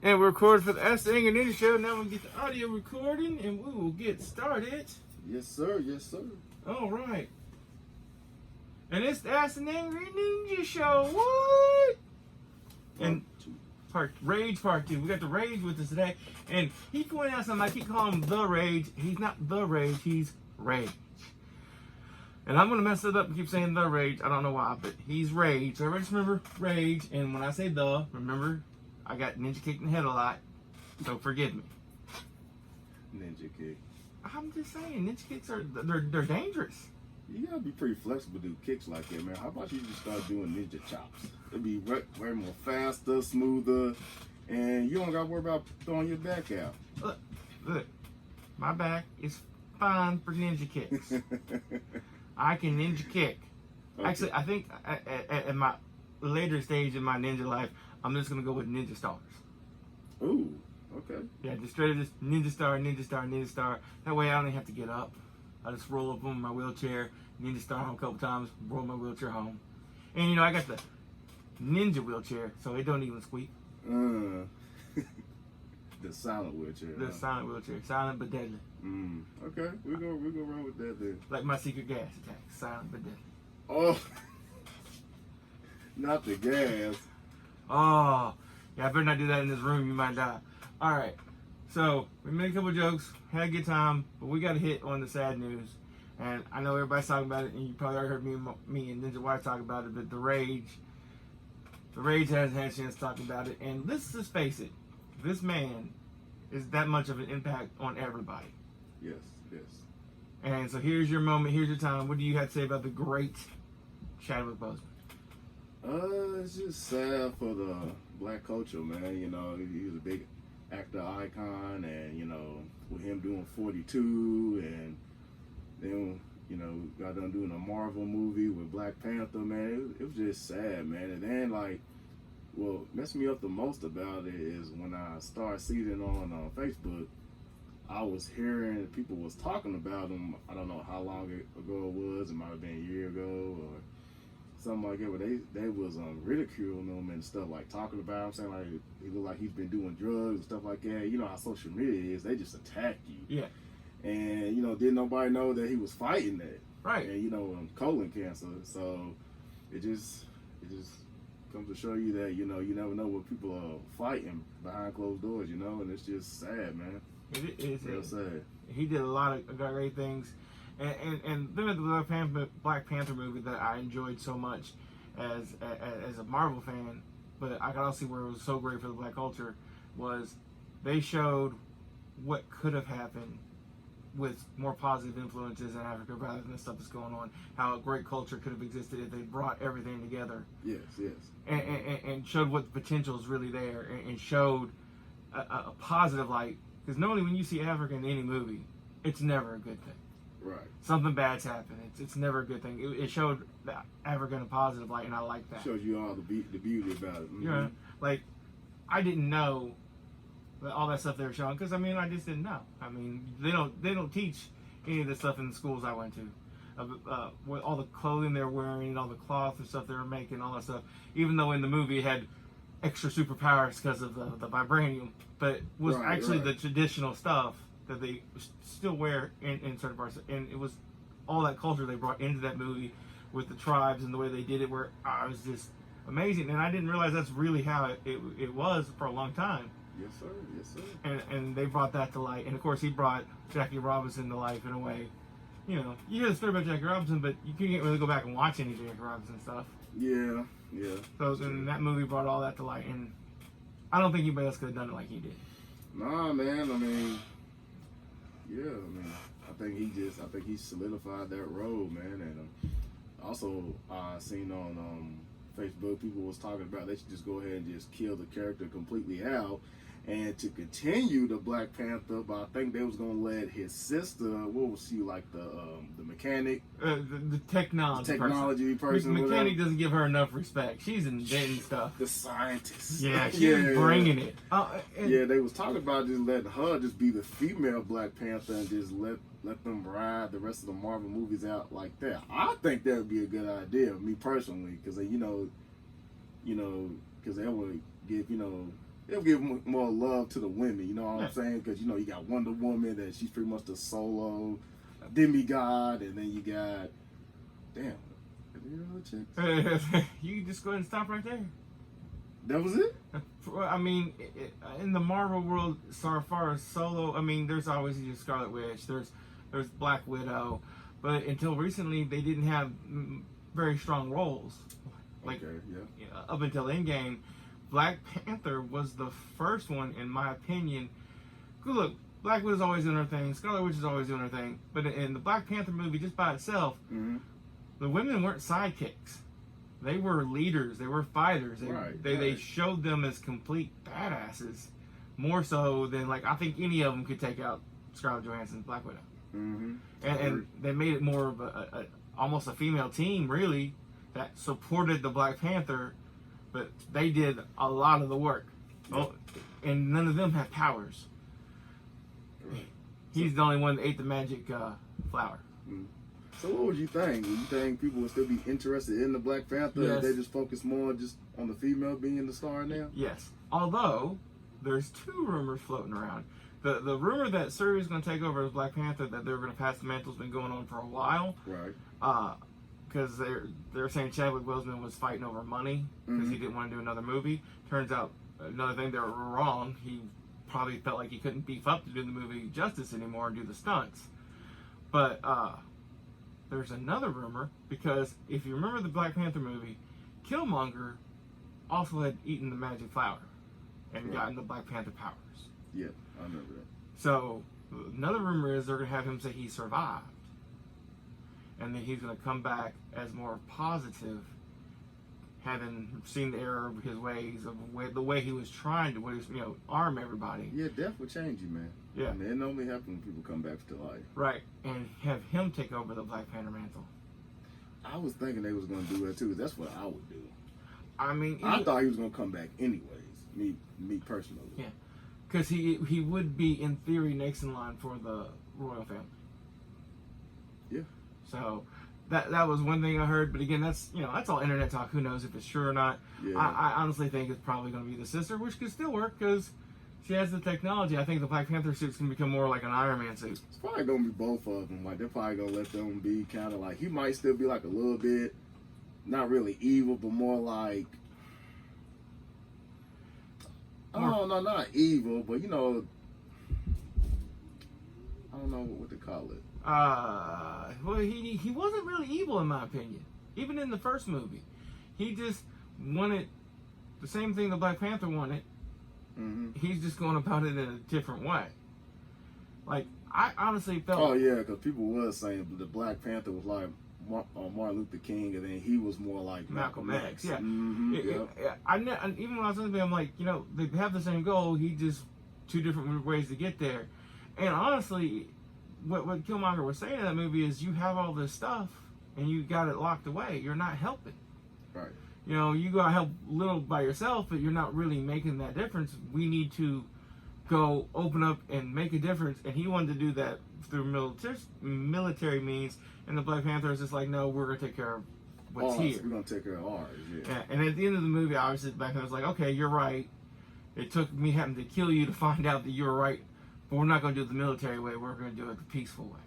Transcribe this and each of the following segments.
And we're recording for the Ask the Angry Ninja Show. Now we get the audio recording and we will get started. Yes, sir. Yes, sir. All right. And it's the Ask the Angry Ninja Show. What? And Rage Part 2. We got the Rage with us today. And he pointed out something. I keep calling him the Rage. He's not the Rage. He's Rage. And I'm going to mess it up and keep saying the Rage. I don't know why, but he's Rage. So everybody just remember Rage. And when I say the, remember, I got ninja kicked in the head a lot. So forgive me. Ninja kick. I'm just saying, ninja kicks are, they're dangerous. You gotta be pretty flexible to do kicks like that, man. How about you just start doing ninja chops? It'd be way more faster, smoother, and you don't gotta worry about throwing your back out. Look, my back is fine for ninja kicks. I can ninja kick. Okay. Actually, I think at my later stage in my ninja life, I'm just gonna go with ninja stars. Ooh, okay. Yeah, just straight just ninja star, ninja star, ninja star. That way I don't even have to get up. I just roll up on my wheelchair, ninja star home a couple times, roll my wheelchair home. And you know, I got the ninja wheelchair, so it don't even squeak. The silent wheelchair. The silent wheelchair. Silent but deadly. Okay, we're gonna run with that then. Like my secret gas attack. Silent but deadly. Oh, not the gas. Oh, yeah, I better not do that in this room. You might die. All right. So, we made a couple jokes, had a good time, but we got to hit on the sad news. And I know everybody's talking about it, and you probably already heard me and Ninja White talk about it, but the Rage hasn't had a chance to talk about it. And let's just face it, this man is that much of an impact on everybody. Yes, yes. And so here's your moment, here's your time. What do you have to say about the great Chadwick Boseman? It's just sad for the black culture, man. You know, he was a big actor icon, and you know, with him doing 42, and then you know, got done doing a Marvel movie with Black Panther, man. It was just sad, man. And then like, what messed me up the most about it is when I started seeing it on Facebook, I was hearing people was talking about him. I don't know how long ago it was. It might have been a year ago or something like that, but they was ridiculing him and stuff, like talking about him, saying like he looked like he's been doing drugs and stuff like that. You know how social media is; they just attack you. Yeah. And you know, didn't nobody know that he was fighting that? Right. And you know, colon cancer. So it just comes to show you that you know you never know what people are fighting behind closed doors. You know, and it's just sad, man. It is real sad. He did a lot of great things. And then the Black Panther movie that I enjoyed so much as a Marvel fan, but I can also see where it was so great for the black culture, was they showed what could have happened with more positive influences in Africa rather than the stuff that's going on. How a great culture could have existed if they brought everything together. Yes, yes. And showed what the potential is really there, and showed a positive light. Because normally when you see Africa in any movie, it's never a good thing. Right. Something bad's happened. It's never a good thing. It showed Africa in a positive light, and I like that. Shows you all the beauty about it. Mm-hmm. You know, like, I didn't know all that stuff they were showing, because I mean, I just didn't know. I mean, they don't teach any of this stuff in the schools I went to. With all the clothing they're wearing, and all the cloth and stuff they were making, all that stuff. Even though in the movie it had extra superpowers because of the vibranium, but it was actually the traditional stuff that they still wear in certain parts, and it was all that culture they brought into that movie with the tribes and the way they did it, where it was just amazing. And I didn't realize that's really how it was for a long time. Yes, sir. Yes, sir. And they brought that to light, and of course he brought Jackie Robinson to life in a way. You know, you hear the story about Jackie Robinson, but you can't really go back and watch any Jackie Robinson stuff. Yeah, yeah. So and that movie brought all that to light, and I don't think anybody else could have done it like he did. Nah, man. I mean. Yeah, I mean, I think he solidified that role, man. And also, seen on Facebook, people was talking about they should just go ahead and just kill the character completely out, and to continue the Black Panther. But I think they was gonna let his sister, what was she, like the mechanic, the technology person. The mechanic doesn't give her enough respect. She's inventing stuff. The scientist. Yeah, she's bringing it. Yeah, they was talking about just letting her just be the female Black Panther and just let them ride the rest of the Marvel movies out like that. I think that would be a good idea, me personally, because because they would give They'll give more love to the women, you know what I'm saying? Because, you know, you got Wonder Woman, that she's pretty much the solo demigod, and then you got, damn, are there other chicks? You can just go ahead and stop right there. That was it? I mean, in the Marvel world, so far as solo, I mean, there's always Scarlet Witch, there's Black Widow, but until recently, they didn't have very strong roles. Like, okay, up until Endgame, Black Panther was the first one, in my opinion. Look, Black Widow's always doing her thing, Scarlet Witch is always doing her thing, but in the Black Panther movie, just by itself, the women weren't sidekicks. They were leaders. They were fighters. They showed them as complete badasses, more so than, like, I think any of them could take out Scarlett Johansson's Black Widow. And they made it more of a almost a female team, really, that supported the Black Panther, but they did a lot of the work. Oh, and none of them had powers. He's the only one that ate the magic flower. So what would you think? Would you think people would still be interested in the Black Panther if they just focus more just on the female being the star now? Yes. Although, there's two rumors floating around. The rumor that Suri is going to take over as Black Panther, that they're going to pass the mantle, has been going on for a while. Right. Because they're saying Chadwick Boseman was fighting over money because he didn't want to do another movie. Turns out, another thing, they were wrong. He probably felt like he couldn't beef up to do the movie justice anymore and do the stunts. But there's another rumor, because if you remember the Black Panther movie, Killmonger also had eaten the magic flower and gotten the Black Panther powers. Yeah, I remember that. So another rumor is they're going to have him say he survived, and then he's going to come back as more positive, having seen the error of his ways, of the way he was trying to, arm everybody. Yeah, death would change you, man. Yeah. I mean, it normally happens when people come back to life. Right, and have him take over the Black Panther mantle. I was thinking they was going to do that too. That's what I would do. I mean, I thought he was going to come back anyways. Me personally. Yeah, because he would be, in theory, next in line for the royal family. Yeah. So that was one thing I heard, but again, that's all internet talk. Who knows if it's true or not? Yeah. I honestly think it's probably going to be the sister, which could still work because she has the technology. I think the Black Panther suit's going to become more like an Iron Man suit. It's probably going to be both of them. Like, they're probably going to let them be kind of like, he might still be like a little bit, not really evil, but more like, oh, no, not evil, but, I don't know what to call it. Well, he wasn't really evil, in my opinion. Even in the first movie. He just wanted the same thing the Black Panther wanted. He's just going about it in a different way. Like, I honestly felt... Oh, yeah, because people was saying the Black Panther was like Martin Luther King, and then he was more like Malcolm X. Yeah. Even when I was listening, I'm like, they have the same goal. He just two different ways to get there. And honestly, what Killmonger was saying in that movie is, you have all this stuff and you got it locked away. You're not helping. Right. You gotta help little by yourself, but you're not really making that difference. We need to go open up and make a difference. And he wanted to do that through military means. And the Black Panther is just like, no, we're gonna take care of what's here. We're gonna take care of ours. Yeah. And at the end of the movie, obviously, the Black Panther was like, okay, you're right. It took me having to kill you to find out that you're right. But we're not going to do it the military way. We're going to do it the peaceful way.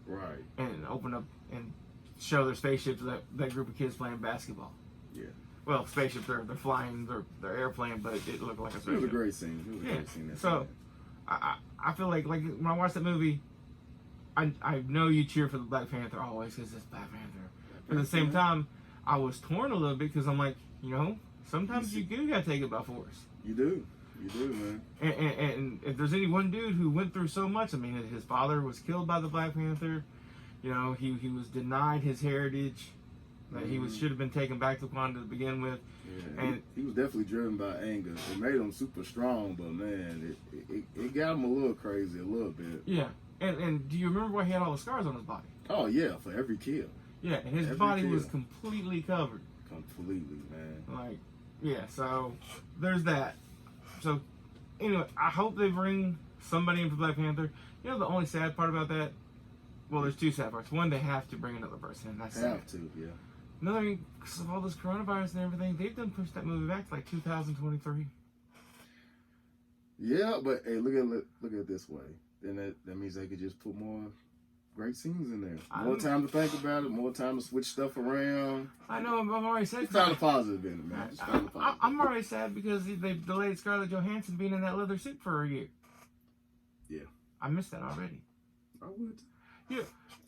Right. And open up and show their spaceships to that group of kids playing basketball. Yeah. Well, spaceships, they're flying their airplane, but it looked like a spaceship. It was a great scene. It was a great scene. So, I feel like when I watched that movie, I know you cheer for the Black Panther always because it's Black Panther. But at the same time, I was torn a little bit because I'm like, sometimes you do got to take it by force. You do. You do, man. And if there's any one dude who went through so much, I mean, his father was killed by the Black Panther. He was denied his heritage. That he should have been taken back to Wakanda to begin with. Yeah, and he was definitely driven by anger. It made him super strong, but man, it got him a little crazy, a little bit. Yeah. And do you remember why he had all the scars on his body? Oh yeah, for every kill. Yeah, and his body was completely covered. Completely, man. So there's that. So, anyway, I hope they bring somebody in for Black Panther. The only sad part about that, well, there's two sad parts. One, they have to bring another person in. That's sad. Have to, yeah. Another thing, because of all this coronavirus and everything, they've done pushed that movie back to like 2023. Yeah, but hey, look at it this way. Then that means they could just put more great scenes in there. More time to think about it. More time to switch stuff around. I know. I'm already sad. Just find the positive in it, man. Just find the positive. I'm already sad because they delayed Scarlett Johansson being in that leather suit for a year. Yeah. I missed that already. I would. Yeah.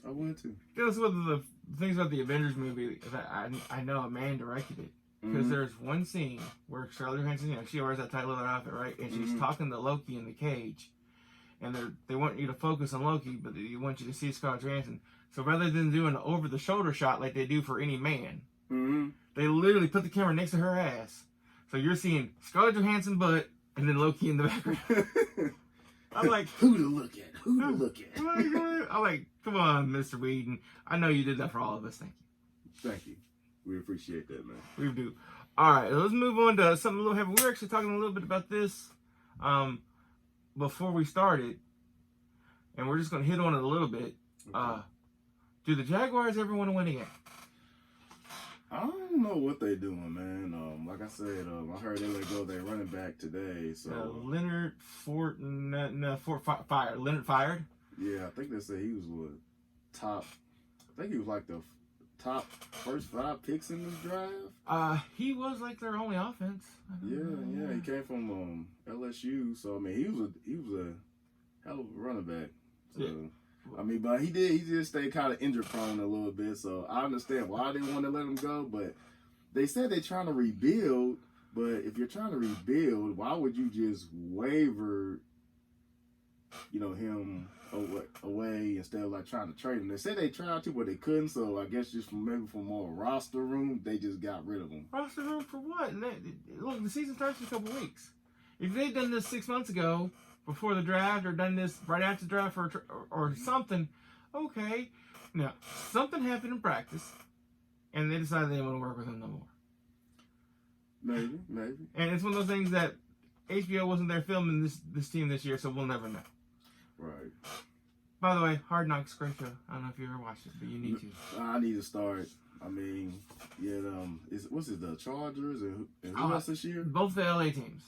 I would too. That's one of the things about the Avengers movie that I know a man directed it. Because there's one scene where Scarlett Johansson, she wears that tight leather outfit, right? And she's talking to Loki in the cage. And they want you to focus on Loki, but they want you to see Scarlett Johansson. So rather than doing an over-the-shoulder shot like they do for any man, they literally put the camera next to her ass. So you're seeing Scarlett Johansson butt and then Loki in the background. I'm like, who to look at? Who to look at? I'm like, come on, Mr. Whedon. I know you did that for all of us. Thank you. Thank you. We appreciate that, man. We do. All right, let's move on to something a little heavy. We were actually talking a little bit about this before we started, and we're just going to hit on it a little bit. Okay. Do the Jaguars ever want to win again? I don't know what they're doing, man. Like I said, I heard they let go their running back today. So Leonard fired. Leonard fired? Yeah, I think they said he was top. I think he was like the top first 5 picks in this draft. He was like their only offense. Yeah. He came from LSU, so I mean he was a hell of a running back. So, yeah. I mean, but he did stay kind of injury prone a little bit. So I understand why they want to let him go. But they said they're trying to rebuild. But if you're trying to rebuild, why would you just waiver, him away instead of like trying to trade him? They said they tried to, but they couldn't. So I guess just maybe for more roster room, they just got rid of him. Roster room for what? Look, the season starts in a couple weeks. If they'd done this 6 months ago, before the draft, or done this right after the draft, or something, okay. Now, something happened in practice, and they decided they didn't want to work with him no more. Maybe. And it's one of those things that HBO wasn't there filming this team this year, so we'll never know. Right. By the way, Hard Knocks, great show. I don't know if you ever watched it, but you need to. I need to start. I mean, yeah, the Chargers and who else this year? Both the LA teams.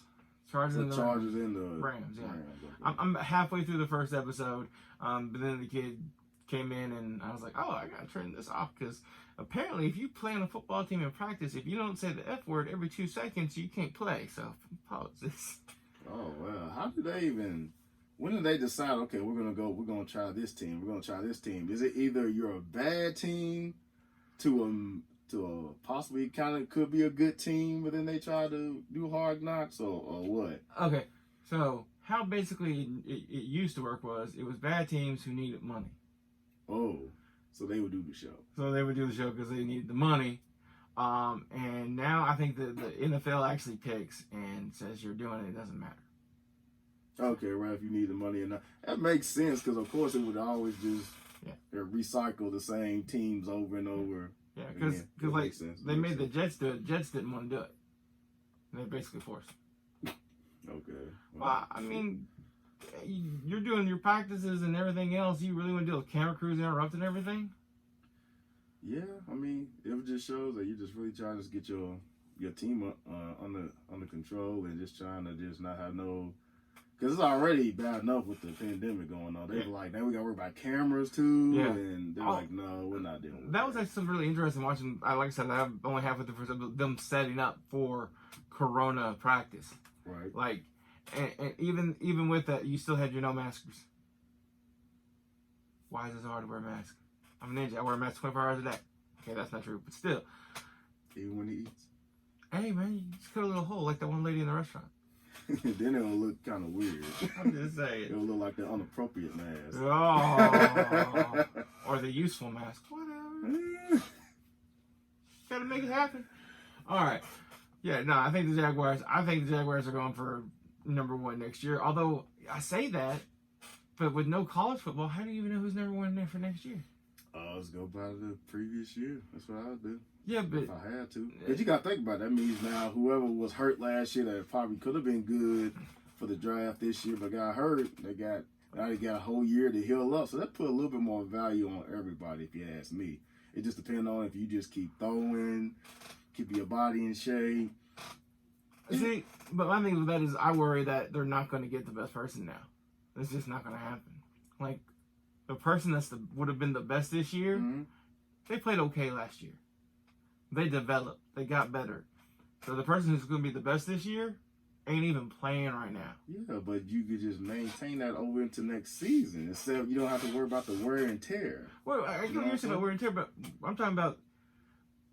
Chargers and the Rams, yeah. I'm halfway through the first episode, but then the kid came in and I was like, oh, I gotta turn this off because apparently if you play on a football team in practice, if you don't say the F word every 2 seconds, you can't play. So apologies. Oh well, how do they even? When did they decide? Okay, we're gonna try this team. We're gonna try this team. Is it either you're a bad team to a possibly kind of could be a good team, but then they try to do Hard Knocks or what? Okay, so how basically it used to work was it was bad teams who needed money. Oh, so they would do the show. So they would do the show because they needed the money. And now I think that the NFL actually picks and says you're doing it doesn't matter. Okay, right. If you need the money or not, that makes sense because of course it would always just recycle the same teams over and over. Yeah, because like they made the Jets do it. Jets didn't want to do it. And they basically forced it. Okay. Well, I mean, you're doing your practices and everything else. You really want to deal with camera crews interrupting everything? Yeah, I mean, it just shows that you're just really trying to get your team under control and just trying to just not have no. Because it's already bad enough with the pandemic going on. They were like, now we got to worry about cameras too. Yeah. And they're like, no, we're not doing that. Was actually something really interesting watching. Like I said, I'm only halfway through the first episode, them setting up for Corona practice. Right. Like, and even with that, you still had your no maskers. Why is it so hard to wear a mask? I'm a ninja. I wear a mask 24 hours a day. Okay, that's not true, but still. Even when he eats. Hey, man, you just cut a little hole like that one lady in the restaurant. Then it'll look kind of weird. I'm just saying. It'll look like the inappropriate mask. Oh. Or the useful mask. Whatever. Gotta make it happen. All right. Yeah, no, I think the Jaguars are going for #1 next year. Although, I say that, but with no college football, how do you even know who's #1 there for next year? Let's go by the previous year. That's what I would do. Yeah, but if I had to. But you got to think about it. That means now whoever was hurt last year that probably could have been good for the draft this year but got hurt, they got a whole year to heal up. So that put a little bit more value on everybody if you ask me. It just depends on if you just keep throwing, keep your body in shape. See, but my thing with that is I worry that they're not going to get the best person now. It's just not going to happen. Like, the person would have been the best this year, they played okay last year. They developed. They got better. So the person who's going to be the best this year ain't even playing right now. Yeah, but you could just maintain that over into next season. Instead of, you don't have to worry about the wear and tear. Well, I get what you're saying about wear and tear, but I'm talking about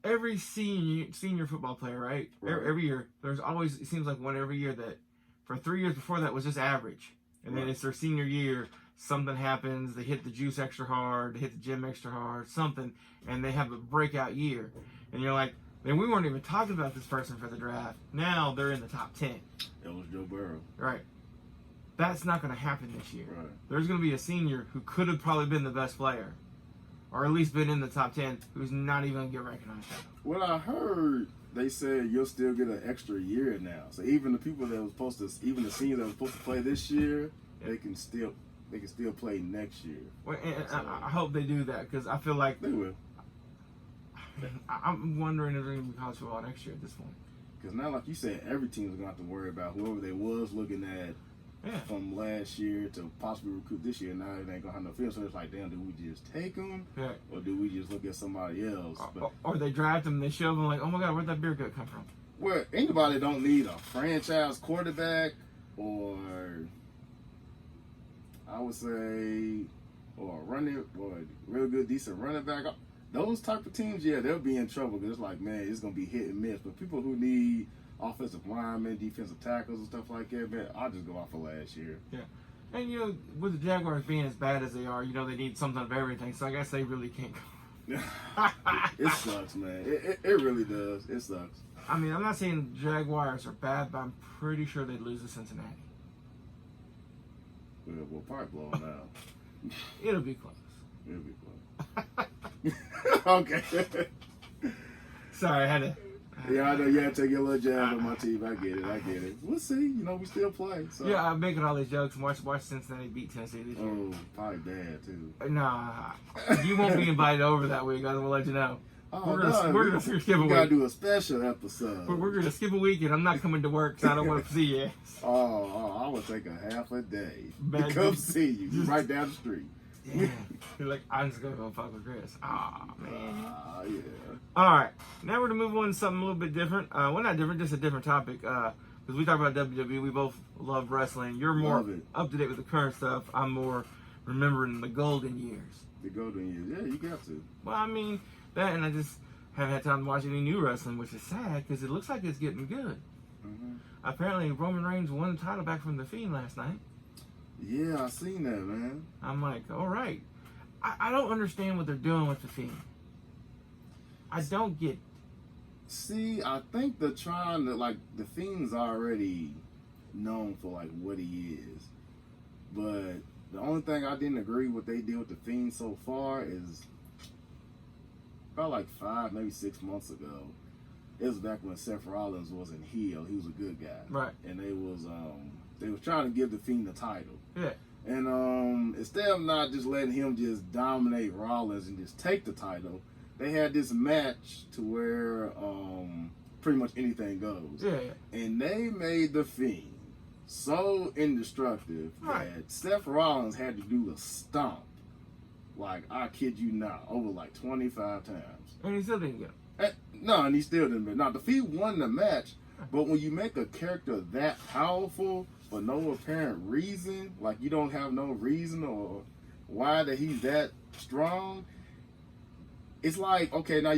every senior football player, right? Every year, there's always, it seems like one every year that for 3 years before that was just average. And then it's their senior year, something happens, they hit the juice extra hard, they hit the gym extra hard, something, and they have a breakout year. And you're like, man, we weren't even talking about this person for the draft. Now they're in the top 10. That was Joe Burrow. Right. That's not going to happen this year. Right. There's going to be a senior who could have probably been the best player, or at least been in the top 10, who's not even going to get recognized. What I heard, they said you'll still get an extra year now. So even the people that was supposed to, even the seniors that were supposed to play this year, they can still play next year. Well, and I hope they do that, because I feel like they will. I'm wondering if they're going to be college football next year at this point. Because now, like you said, every team's going to have to worry about whoever they was looking at from last year to possibly recruit this year. Now they ain't going to have no film. So it's like, damn, do we just take them? Yeah. Or do we just look at somebody else? Or they draft them, they shove them like, oh my God, where'd that beer gut come from? Well, anybody don't need a franchise quarterback or, I would say, or a real good, decent running back. Those type of teams, yeah, they'll be in trouble because it's like, man, it's going to be hit and miss. But people who need offensive linemen, defensive tackles, and stuff like that, man, I'll just go off of last year. Yeah. And, you know, with the Jaguars being as bad as they are, you know, they need something of everything. So I guess they really can't go. It sucks, man. It really does. It sucks. I mean, I'm not saying the Jaguars are bad, but I'm pretty sure they'd lose to Cincinnati. We'll probably blow them out. It'll be close. It'll be close. Okay. Sorry, I had to. Yeah, I know you had to take your little jab on my team. I get it. We'll see. You know, we still play. So. Yeah, I'm making all these jokes. Watch Cincinnati beat Tennessee this year. Oh, probably bad, too. Nah, you won't be invited over that week. I will let you know. Oh, we're gonna skip a week. We gotta do a special episode. We're gonna skip a week, and I'm not coming to work because I don't want to see you. I would take a half a day Bad to come see you. You're right down the street. Yeah. You're like, I'm just gonna go fuck with Chris. Aw, man. Yeah. Alright, now we're gonna move on to something a little bit different. Well, not different, just a different topic. Because we talk about WWE, we both love wrestling. You're more up to date with the current stuff. I'm more remembering the golden years. The golden years, yeah, you got to. Well, I mean, that, and I just haven't had time to watch any new wrestling, which is sad because it looks like it's getting good. Mm-hmm. Apparently, Roman Reigns won the title back from The Fiend last night. Yeah, I seen that, man. I'm like, all right. I don't understand what they're doing with The Fiend. I don't get. See, I think they're trying to, like, The Fiend's already known for, like, what he is. But the only thing I didn't agree with what they did with The Fiend so far is about, like, 5, maybe 6 months ago. It was back when Seth Rollins wasn't heel. He was a good guy. Right. And they was trying to give The Fiend the title. Yeah. And instead of not just letting him just dominate Rollins and just take the title, they had this match to where pretty much anything goes. Yeah. And they made The Fiend so indestructive that Seth Rollins had to do the stomp. Like, I kid you not, over like 25 times. And he still didn't get him. No, and he still didn't. Now, The Fiend won the match, but when you make a character that powerful for no apparent reason, like you don't have no reason or why that he's that strong, it's like, okay, now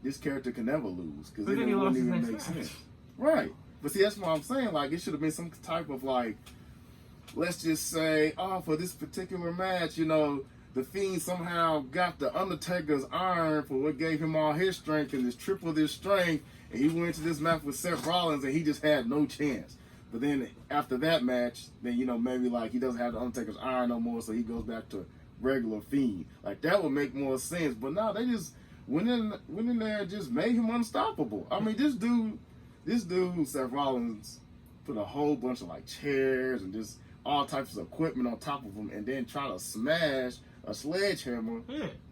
this character can never lose because it wouldn't even make sense. Right. But see, that's what I'm saying. Like, it should have been some type of, like, let's just say, for this particular match, you know, The Fiend somehow got the Undertaker's iron for what gave him all his strength and just tripled his strength, and he went into this match with Seth Rollins and he just had no chance. But then after that match, then, you know, maybe like he doesn't have the Undertaker's iron no more, so he goes back to regular Fiend. Like, that would make more sense. But no, they just went in there and just made him unstoppable. I mean, this dude, Seth Rollins, put a whole bunch of like chairs and just all types of equipment on top of him, and then try to smash a sledgehammer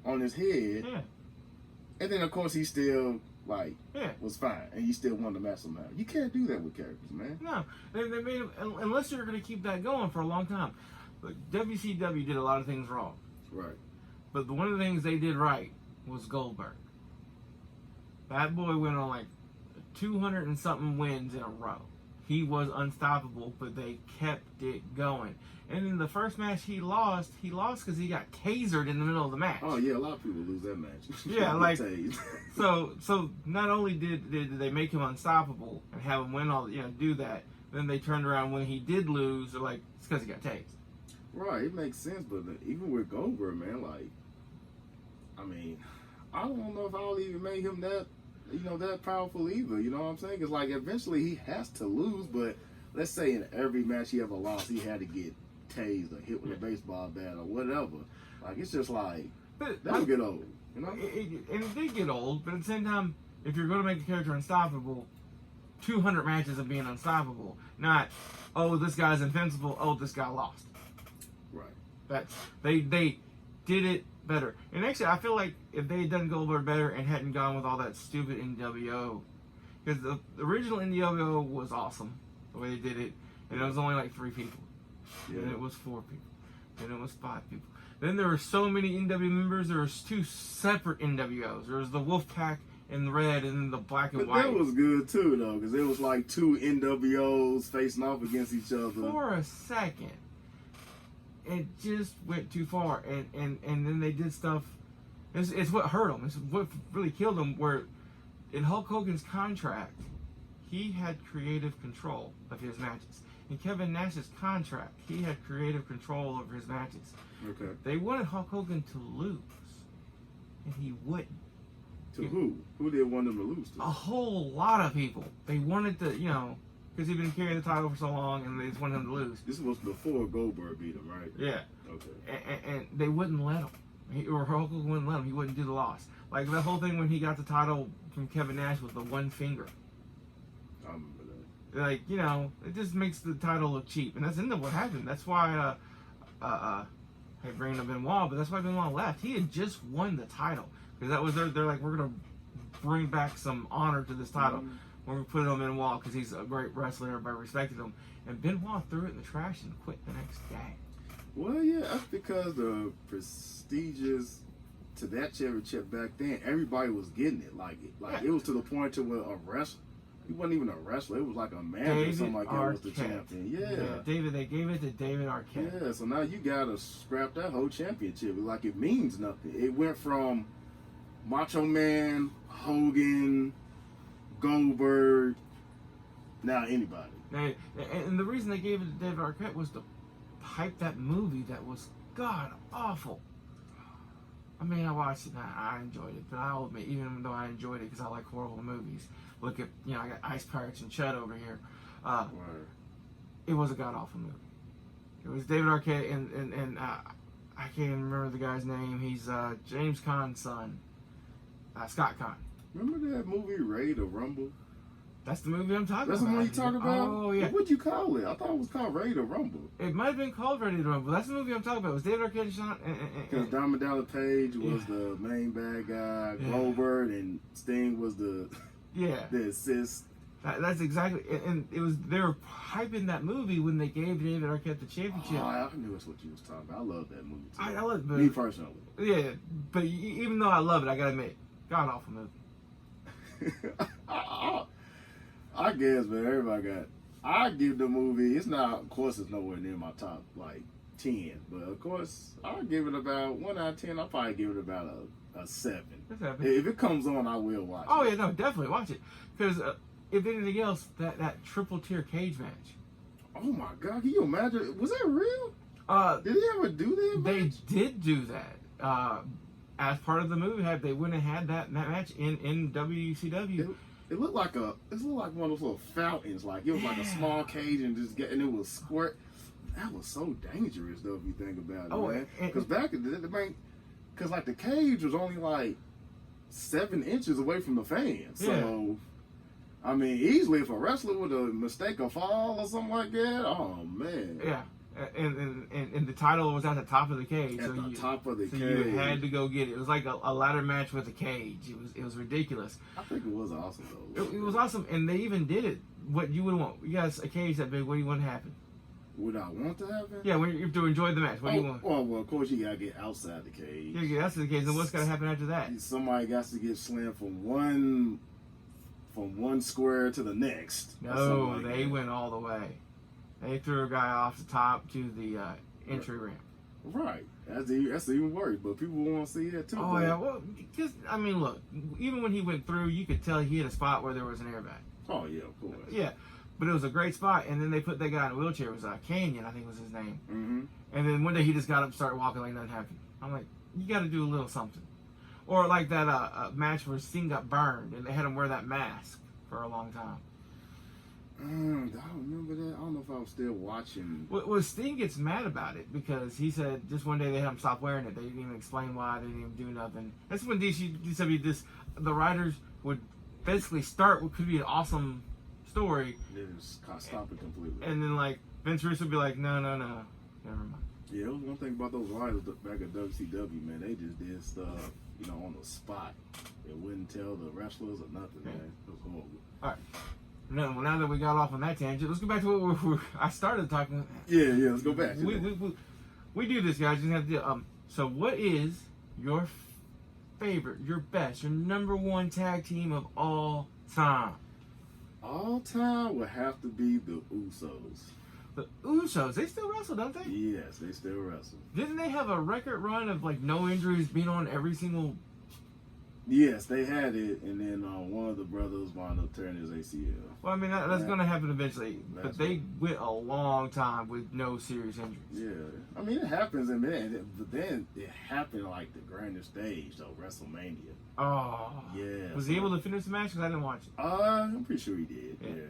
on his head. Yeah. And then, of course, he still like, Yeah. was fine, and you still won the match somehow. You can't do that with characters, man. No, they made him, unless you're going to keep that going for a long time. But WCW did a lot of things wrong. Right. But one of the things they did right was Goldberg. That boy went on like 200 and something wins in a row. He was unstoppable, but they kept it going. And in the first match he lost because he got tasered in the middle of the match. Oh yeah, a lot of people lose that match. Yeah, like so. Not only did they make him unstoppable and have him win all, do that, then they turned around when he did lose. They're like, it's because he got tased. Right, it makes sense, but even with Goldberg, man, like, I mean, I don't know if I'll even make him that, that powerful either. You know what I'm saying? Because like eventually he has to lose, but let's say in every match he ever lost, he had to get tased or hit with a baseball bat or whatever. Like it's just like that'll get old, you know. And it did get old, but at the same time, if you're going to make a character unstoppable, 200 matches of being unstoppable, not this guy's invincible, this guy lost. Right. That's they did it better. And actually, I feel like if they had done Goldberg better and hadn't gone with all that stupid NWO, because the original NWO was awesome the way they did it, and it was only like 3 people. Yeah. Then it was 4 people. Then it was 5 people. Then there were so many NW members. There was 2 separate NWOs. There was the Wolfpack in the red and then the black and But white. that was good too, though, because it was like 2 NWOs facing off against each other. For a second, it just went too far, and then they did stuff. It's what hurt them. It's what really killed them. Where in Hulk Hogan's contract, he had creative control of his matches. In Kevin Nash's contract, he had creative control over his matches. Okay. They wanted Hulk Hogan to lose, and he wouldn't. To who? Who did want him to lose to? A whole lot of people. They wanted to, because he'd been carrying the title for so long, and they just wanted him to lose. This was before Goldberg beat him, right? Yeah. Okay. And they wouldn't let him. Or Hulk Hogan wouldn't let him. He wouldn't do the loss. Like the whole thing when he got the title from Kevin Nash with the one finger. I remember that. Like, it just makes the title look cheap. And that's what happened. That's why, hey, bringing up Benoit, but that's why Benoit left. He had just won the title. Because that was they're like, we're going to bring back some honor to this title. Mm-hmm. We're going to put it on Benoit because he's a great wrestler. Everybody respected him. And Benoit threw it in the trash and quit the next day. Well, yeah, that's because the prestigious to that championship back then, everybody was getting it. Like it was to the point to where a wrestler, he wasn't even a wrestler. It was like a manager or something like that was the champion. Yeah. They gave it to David Arquette. Yeah, so now you gotta scrap that whole championship. Like it means nothing. It went from Macho Man, Hogan, Goldberg, now anybody. And the reason they gave it to David Arquette was to hype that movie that was god awful. I mean, I watched it and I enjoyed it, but I'll admit, even though I enjoyed it because I like horrible movies, look at, I got Ice Pirates and Chud over here. Right. It was a god awful movie. It was David Arquette and I can't even remember the guy's name. He's James Caan's son, Scott Caan. Remember that movie Ready to Rumble? That's the movie I'm talking about. That's the one you talking about? Oh, yeah. What'd you call it? I thought it was called Ready to Rumble. It might have been called Ready to Rumble. That's the movie I'm talking about. It was David Arquette and Because Diamond Dallas Page was the main bad guy. Yeah. Goldberg and Sting was the assist. That's exactly, and it was, they were hyping that movie when they gave David Arquette the championship. Oh, I knew that's what you was talking about. I love that movie too. I love it. Me personally. Yeah, but even though I love it, I gotta admit, god awful movie. I guess, man, everybody got. I give the movie. It's not, of course, it's nowhere near my top 10, but of course, I'll give it about 1 out of 10. I'll probably give it about a 7. If it comes on, I will watch. Oh yeah, no, definitely watch it. Because if anything else, that triple tier cage match. Oh my God, can you imagine? Was that real? Did he ever do that? They did do that. As part of the movie, they wouldn't have had that match in WCW. It looked like one of those little fountains. Like it was like a small cage and and it was squirt. That was so dangerous, though, if you think about it, man. Because back in the day, because like the cage was only like 7 inches away from the fans. So, I mean, easily if a wrestler would have mistake a fall or something like that, oh man. Yeah. And and the title was at the top of the cage. At the top of the so cage. you had to go get it. It was like a ladder match with a cage. It was ridiculous. I think it was awesome though. It was awesome, and they even did it. What you would want? You guys a cage that big. What do you want to happen? Would I want to happen? Yeah, when you have to enjoy the match. What do you want? Well, of course you gotta get outside the cage. Yeah, that's the case. Then what's gonna happen after that? Somebody got to get slammed from one square to the next. No, they went all the way. They threw a guy off the top to the entry ramp. Right. That's even worse. But people want to see that too. Oh yeah, well, because I mean, look, even when he went through, you could tell he hit a spot where there was an airbag. Oh yeah, of course. Yeah, but it was a great spot. And then they put that guy in a wheelchair. It was Canyon, I think was his name. Mm-hmm. And then one day he just got up and started walking like nothing happened. I'm like, you got to do a little something. Or like that match where Sting got burned and they had him wear that mask for a long time. I don't remember that. I don't know if I was still watching. Well, Sting gets mad about it because he said just one day they had him stop wearing it. They didn't even explain why. They didn't even do nothing. That's when DCW the writers would basically start what could be an awesome story. They just stop it completely. And then like Vince Russo would be like, no, never mind. Yeah, it was one thing about those writers back at WCW, man. They just did stuff, on the spot. They wouldn't tell the wrestlers or nothing, man. It was horrible. All right. Now that we got off on that tangent, let's go back to what I started talking. Yeah, let's go back. We do this, guys. You have to. So, what is your favorite, your best, your number one tag team of all time? All time would have to be the Usos. The Usos, they still wrestle, don't they? Yes, they still wrestle. Didn't they have a record run of like no injuries, being on every single? Yes, they had it, and then one of the brothers wound up tearing his ACL. Well, I mean that's going to happen eventually, but they went a long time with no serious injuries. Yeah, I mean it happens, but then it happened like the grandest stage, though, WrestleMania. Oh, yeah. Was he able to finish the match? Because I didn't watch it. I'm pretty sure he did. Yeah,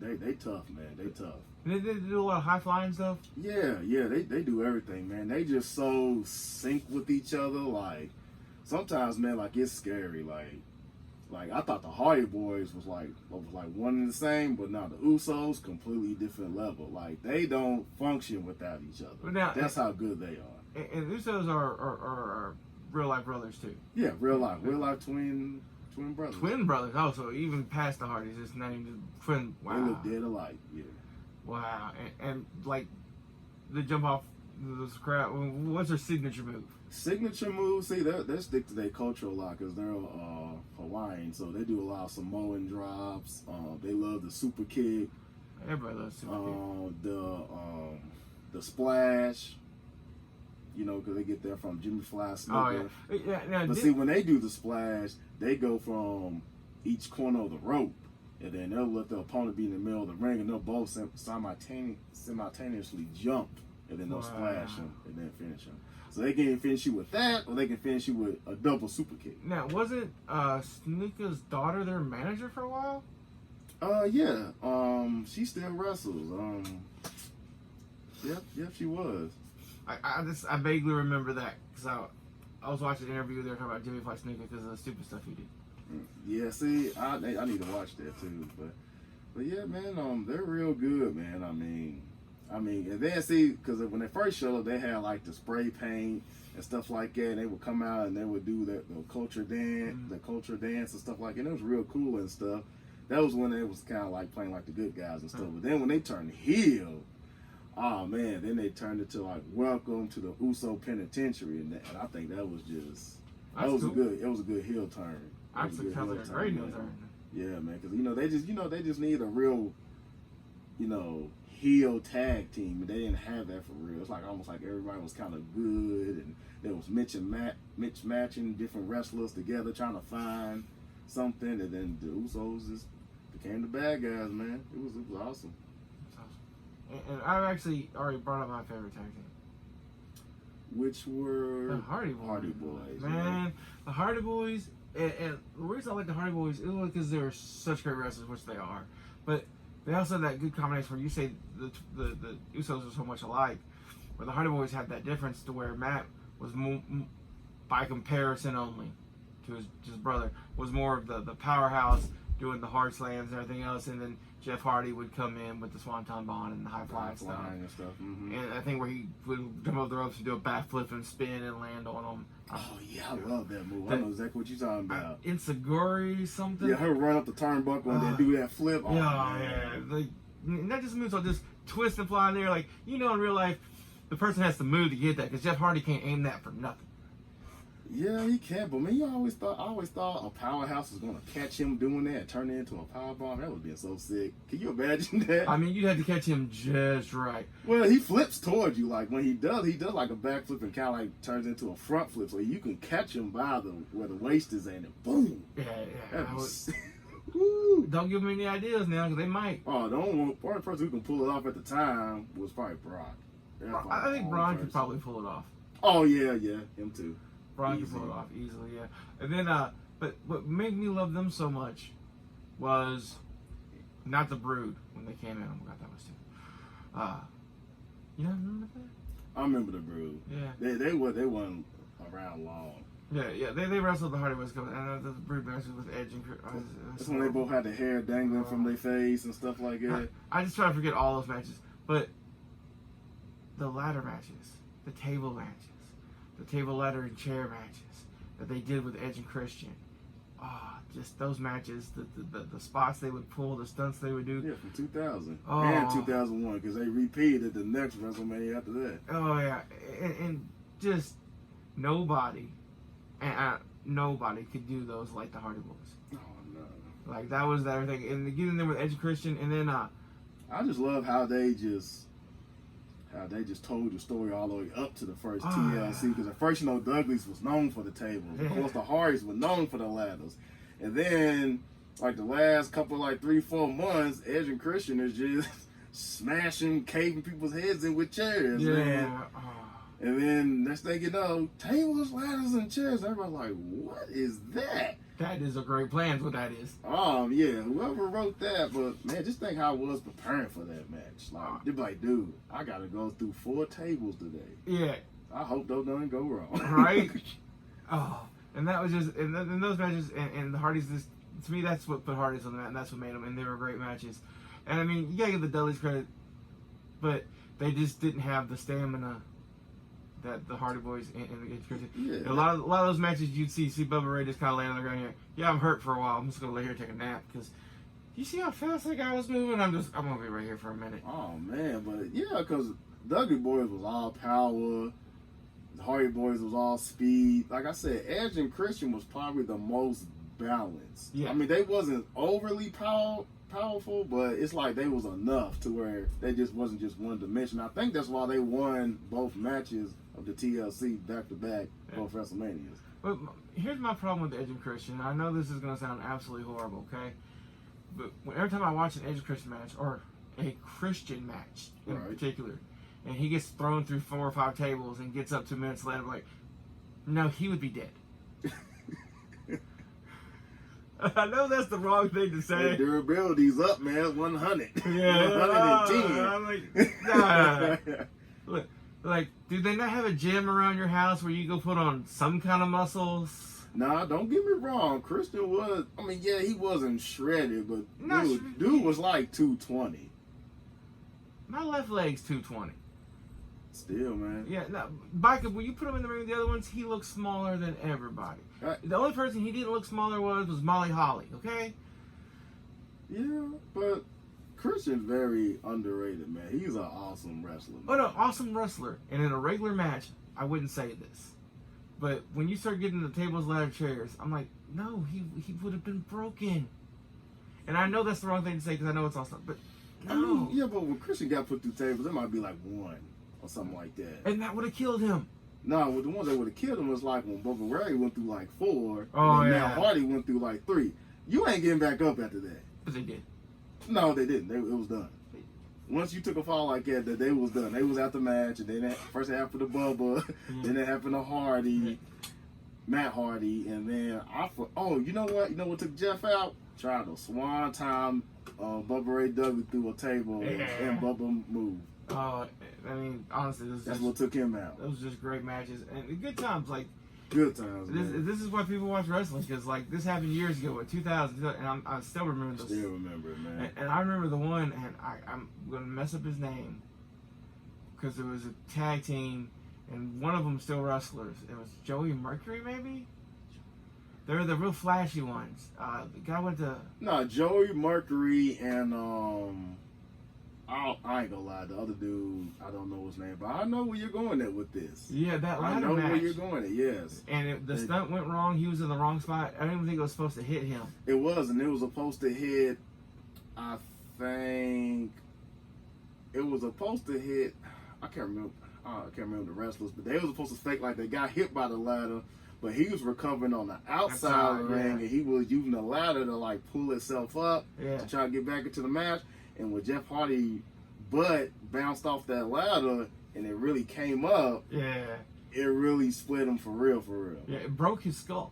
they tough, man. They tough. Did they do a lot of high flying stuff? Yeah, they do everything, man. They just so sync with each other, like. Sometimes, man, like it's scary. Like I thought the Hardy Boys was like one and the same, but now the Usos completely different level. Like they don't function without each other. Now, that's how good they are. And Usos are real life brothers too. Yeah, real life twin brothers. Twin brothers. Oh, so even past the Hardys, it's not even twin. Wow. They look dead alike. Yeah. Wow. And like the jump off this crowd. What's their signature move? Signature moves, see, they stick to their culture a lot because they're Hawaiian, so they do a lot of Samoan drops. They love the super kick. Everybody loves super kick. The splash, because they get that from Jimmy Fly Snuka. Oh, yeah. But see, when they do the splash, they go from each corner of the rope, and then they'll let the opponent be in the middle of the ring, and they'll both simultaneously jump, and then they'll splash them, and then finish them. So they can finish you with that, or they can finish you with a double super kick. Now, wasn't Snuka's daughter their manager for a while? Yeah. She still wrestles. Yep, she was. I vaguely remember that because I was watching an interview there talking about Jimmy Fly Snuka because of the stupid stuff he did. Yeah, see, I need to watch that too, but yeah, man, they're real good, man. I mean, and then see, because when they first showed up, they had like the spray paint and stuff like that. And they would come out and they would do the culture dance and stuff like that. And it was real cool and stuff. That was when they was kind of like playing like the good guys and stuff. But then when they turned heel, oh man, then they turned it to like welcome to the Uso Penitentiary, and I think that was just it was a good heel turn. Actually, sounds like a great heel turn. Yeah, man, because they just need a real heel tag team, and they didn't have that for real. It's like almost like everybody was kind of good, and there was matching different wrestlers together trying to find something, and then the Usos just became the bad guys, man. It was awesome. And I've actually already brought up my favorite tag team, which were the Hardy Boys. Man, the Hardy Boys, and the reason I like the Hardy Boys is because they're such great wrestlers, which they are, but they also have that good combination where you say the Usos are so much alike, where the Hardy Boys had that difference to where Matt was by comparison only to his brother, was more of the powerhouse doing the hard slams and everything else, and then Jeff Hardy would come in with the Swanton Bomb and the high flying stuff. And stuff. Mm-hmm. And I think where he would jump over the ropes and do a backflip and spin and land on them. Oh yeah, I love that move. I know exactly what you're talking about. Insaguri something. Yeah, her run up the turnbuckle and then do that flip. Oh, yeah. Like, not just moves, I'll just twist and fly in there. Like, in real life, the person has to move to get that because Jeff Hardy can't aim that for nothing. Yeah, he can, but man, I always thought a powerhouse was gonna catch him doing that and turn it into a powerbomb. That would be so sick. Can you imagine that? I mean, you'd have to catch him just right. Well, he flips towards you. Like when he does like a backflip and kind of like turns into a front flip, so you can catch him by where the waist is and boom. Yeah. Woo. Don't give them any ideas now, because they might. Oh, the only person who can pull it off at the time was probably Brock. I think Braun could probably pull it off. Oh yeah, him too. Braun could pull it off easily, yeah. And then, but what made me love them so much was not the Brood when they came in. I forgot that was too. You don't remember that? I remember the Brood. Yeah. They weren't around long. Yeah. They wrestled the Hardy Boys coming, and the Brood match with Edge and Chris. That's when they both had the hair dangling from their face and stuff like that. I just try to forget all those matches, but the ladder matches, the table matches, the table, ladder, and chair matches that they did with Edge and Christian. Just those matches, the spots they would pull, the stunts they would do. Yeah, from 2000 and 2001, because they repeated the next WrestleMania after that. Oh yeah, and just nobody could do those like the Hardy Boys. Oh no! Like that was everything, and to get in there with Edge and Christian, and then I just love how they just told the story all the way up to the first TLC, because at first, Douglas was known for the tables. Of course, the Hardys were known for the ladders. And then, like the last couple, 3-4 months, Edge and Christian is just smashing, caving people's heads in with chairs. Yeah. Man. And then, next thing you know, tables, ladders, and chairs. Everybody's like, what is that? That is a great plan, is what that is. Yeah, whoever wrote that, but man, just think how I was preparing for that match. Like, they'd be like, dude, I gotta go through 4 tables today. Yeah. I hope those doesn't go wrong. Right? And that was just, and those matches, and the Hardys, to me, that's what put Hardys on the mat, and that's what made them, and they were great matches. And I mean, you gotta give the Dudleys credit, but they just didn't have the stamina that the Hardy Boys and the Christian. Yeah. A lot of those matches you'd see Bubba Ray just kind of laying on the ground here. Yeah, I'm hurt for a while. I'm just gonna lay here and take a nap because you see how fast that guy was moving. I'm gonna be right here for a minute. Oh man, but yeah, because Dudley Boys was all power, the Hardy Boys was all speed. Like I said, Edge and Christian was probably the most balanced. Yeah. I mean, they wasn't overly powerful, but it's like they was enough to where they just wasn't just one dimension. I think that's why they won both matches of the TLC back to back, both WrestleManias. But here's my problem with Edge and Christian. I know this is going to sound absolutely horrible, okay? But every time I watch an Edge and Christian match, or a Christian match in particular, and he gets thrown through 4 or 5 tables and gets up 2 minutes later, I'm like, no, he would be dead. I know that's the wrong thing to say. Their durability's up, man. 100. Yeah. 110. I'm like, nah. Look, like, do they not have a gym around your house where you go put on some kind of muscles? Nah, don't get me wrong. Christian was, I mean, yeah, he wasn't shredded, but dude was like 220. My left leg's 220. Still, man. Yeah, no, Biker, when you put him in the ring with the other ones, he looks smaller than everybody. The only person he didn't look smaller was Molly Holly, okay? Yeah, but Christian's very underrated, man. He's an awesome wrestler. Man. Oh, no, awesome wrestler. And in a regular match, I wouldn't say this. But when you start getting the tables, ladder, chairs, I'm like, no, he would have been broken. And I know that's the wrong thing to say because I know it's awesome, but no. I mean, yeah, but when Christian got put through tables, it might be like 1 or something like that. And that would have killed him. No, the ones that would have killed him was like when Bubba Ray went through like 4, oh, and then yeah. Matt Hardy went through like 3. You ain't getting back up after that. But they did. No, they didn't. It was done. Once you took a fall like that, they was done. They was out the match, and then that first it happened to Bubba, then it happened to Hardy, Matt Hardy, and then you know what? You know what took Jeff out? Tried to swan time Bubba Ray Dudley through a table, and Bubba moved. I mean, honestly, that's what took him out. Those were just great matches and good times. Like, Good times, man. This is why people watch wrestling, because like this happened years ago, in 2000, and I still remember this. Still remember it, man. And I remember the one, and I'm gonna mess up his name, because it was a tag team, and one of them still wrestlers. It was Joey Mercury, maybe. They're the real flashy ones. The guy went to Joey Mercury and I ain't gonna lie, the other dude, I don't know his name, but I know where you're going at with this. Yeah, that ladder I know match. where you're going at, yes. And the stunt went wrong. He was in the wrong spot. I don't even think it was supposed to hit him. It was, and it was supposed to hit, I think, it was supposed to hit, I can't remember the wrestlers, but they were supposed to fake like they got hit by the ladder, but he was recovering on the outside of the ring, and he was using the ladder to like pull itself up to try to get back into the match. And when Jeff Hardy butt bounced off that ladder and it really came up, it really split him for real. Yeah, it broke his skull.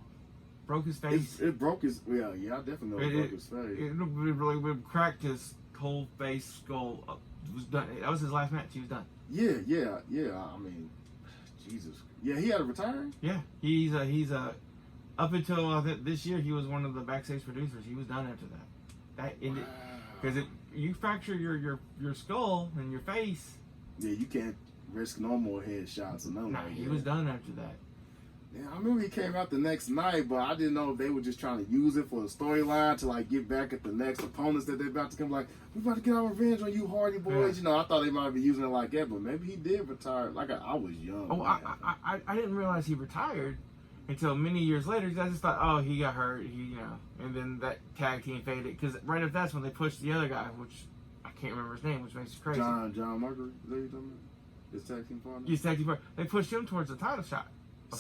Broke his face. It broke his, I definitely know it broke his face. It really cracked his whole face, skull up. It was done. That was his last match. He was done. Yeah. I mean, Jesus. Yeah, he had to retire? Yeah. He's up until this year, he was one of the backstage producers. He was done after that. That ended. Because you fracture your skull and your face. Yeah, you can't risk no more headshots or nothing. Nah, he was done after that. Yeah, I remember he came out the next night, but I didn't know if they were just trying to use it for a storyline to like get back at the next opponents that they're about to come. Like, we're about to get our revenge on you, Hardy boys. Yeah. I thought they might be using it like that, but maybe he did retire. Like I was young. Oh, I didn't realize he retired until many years later. I just thought, oh, he got hurt. And then that tag team faded, because right after that's when they pushed the other guy, which I can't remember his name, which makes it crazy. John Margaret, is that you talking about? His tag team partner? His tag team partner. They pushed him towards the title shot.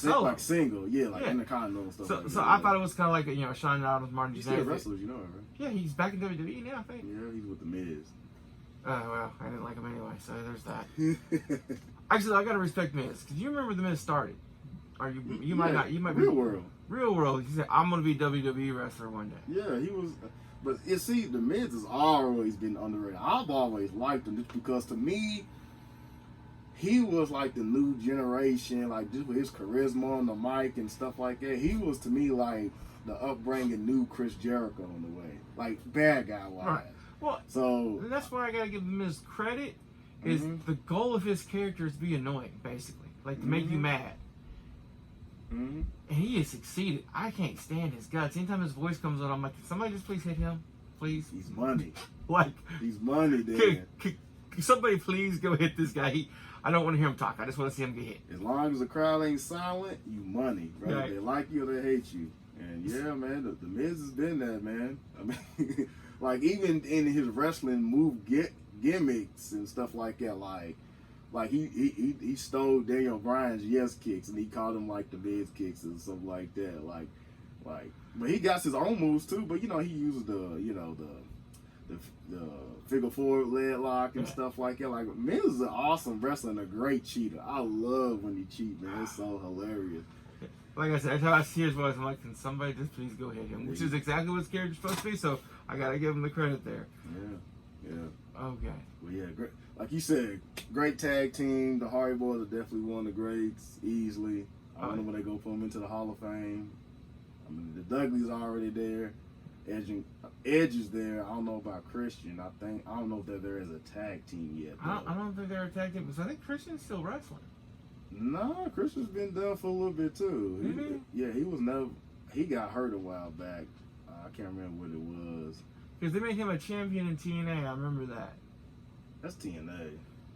Like single, Intercontinental and stuff. So, like that. So I thought it was kind of like a Shawn Michaels, Martin. He's still wrestlers, you know it, right? Yeah, he's back in WWE now, I think. Yeah, he's with the Miz. Well, I didn't like him anyway, so there's that. Actually, I gotta respect Miz, because you remember the Miz started. Or you might not. You might be Real world. He said, "I'm gonna be WWE wrestler one day." Yeah, he was. But you see, the Miz has always been underrated. I've always liked him just because, to me, he was like the new generation, like just with his charisma on the mic and stuff like that. He was, to me, like the upbringing new Chris Jericho in a way, like bad guy wise. Right. Well, so that's why I gotta give him his credit. Is the goal of his character is to be annoying, basically, like to make you mad. And he has succeeded. I can't stand his guts. Anytime his voice comes on, I'm like, can somebody just please hit him? Please? He's money. Like, he's money, there. Can somebody please go hit this guy? I don't want to hear him talk. I just want to see him get hit. As long as the crowd ain't silent, you money, right? Right. They like you or they hate you. And yeah, man, the Miz has been that, man. I mean, like even in his wrestling move gimmicks and stuff like that, like he stole Daniel Bryan's yes kicks and he called them like the Miz kicks and stuff like that. Like, but he got his own moves too. But he uses the figure four leg lock and stuff like that. Like, Miz is an awesome wrestler and a great cheater. I love when he cheats, man. It's so hilarious. Like I said, every time I see his voice, I'm like, can somebody just please go hit him? Which is exactly what his character's supposed to be. So I gotta give him the credit there. Yeah. Okay. Well, yeah, great. Like you said, great tag team. The Hardy Boys are definitely one of the greats, easily. I don't know when they go put them into the Hall of Fame. I mean, the Dudleys are already there. Edge is there. I don't know about Christian. I don't know if they're there as a tag team yet. I don't think they're a tag team, because I think Christian's still wrestling. No, Christian's been done for a little bit too. He was never. He got hurt a while back. I can't remember what it was. Because they made him a champion in TNA. I remember that. That's TNA.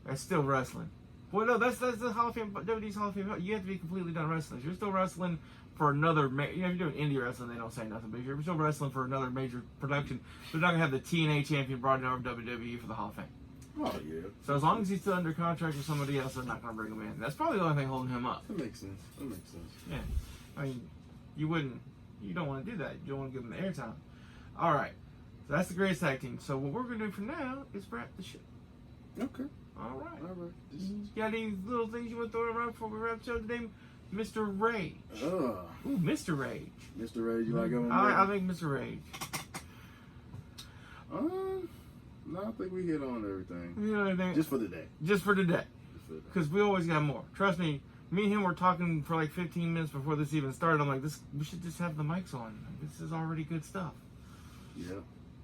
That's still wrestling. Well, no, that's the Hall of Fame. WWE's Hall of Fame. You have to be completely done wrestling. If you're still wrestling for another. If you're doing indie wrestling, they don't say nothing. But if you're still wrestling for another major production, they're not gonna have the TNA champion brought in over WWE for the Hall of Fame. Oh yeah. So as long as he's still under contract with somebody else, they're not gonna bring him in. That's probably the only thing holding him up. That makes sense. Yeah. I mean, you don't want to do that. You don't want to give them the airtime. All right. So that's the greatest tag team. So what we're gonna do for now is wrap the shit. Okay. All right. You got any little things you want to throw around before we wrap the show today, Mr. Rage? Ooh, Mr. Rage. Mr. Rage, you like him? I think Mr. Rage. No, I think we hit on everything. You know anything? Just for today. Just for today. Because we always got more. Trust me, Me and him were talking for like 15 minutes before this even started. I'm like, we should just have the mics on. This is already good stuff. Yeah.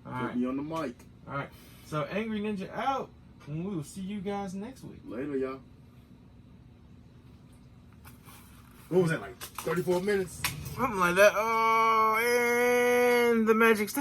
All Put right. me on the mic. All right. So Angry Ninja out, and we will see you guys next week. Later, y'all. What was that, like 34 minutes? Something like that. Oh, and the magic.